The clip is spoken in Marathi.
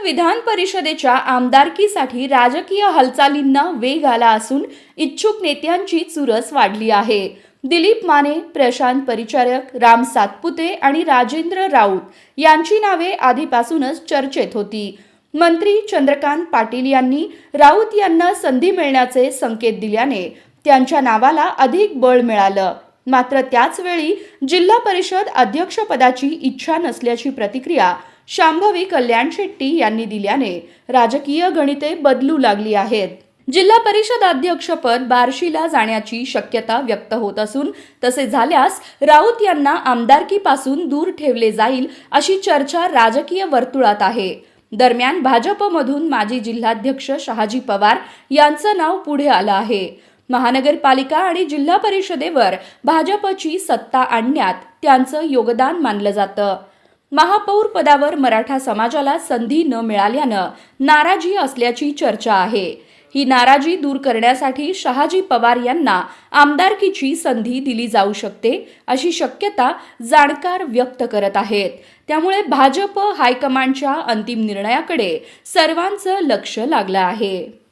विधान परिषदेच्या आमदारकीसाठी राजकीय हालचालींना वेग आला असून इच्छुक नेत्यांची चुरस वाढली आहे। दिलीप माने, प्रशांत परिचारक, राम सातपुते आणि राजेंद्र राऊत यांची नावे आधीपासूनच चर्चेत होती। मंत्री चंद्रकांत पाटील यांनी राऊत यांना संधी मिळण्याचे संकेत दिल्याने त्यांच्या नावाला अधिक बळ मिळालं। मात्र त्याच वेळी जिल्हा परिषद अध्यक्षपदाची इच्छा नसल्याची प्रतिक्रिया शांभवी कल्याण शेट्टी यांनी दिल्याने राजकीय गणिते बदलू लागली आहेत। जिल्हा परिषद अध्यक्षपद बार्शीला जाण्याची शक्यता व्यक्त होत असून तसे झाल्यास राऊत यांना आमदारकीपासून दूर ठेवले जाईल अशी चर्चा राजकीय वर्तुळात आहे। दरम्यान भाजपमधून माजी जिल्हाध्यक्ष शहाजी पवार यांचं नाव पुढे आलं आहे। महानगरपालिका आणि जिल्हा परिषदेवर भाजपची सत्ता आणण्यात त्यांचं योगदान मानलं जातं। महापौर पदावर मराठा समाजाला संधी न मिळाल्यानं नाराजी असल्याची चर्चा आहे। ही नाराजी दूर करण्यासाठी शहाजी पवार यांना आमदारकीची संधी दिली जाऊ शकते अशी शक्यता जाणकार व्यक्त करत आहेत। त्यामुळे भाजप हायकमांडच्या अंतिम निर्णयाकडे सर्वांचं लक्ष लागलं आहे।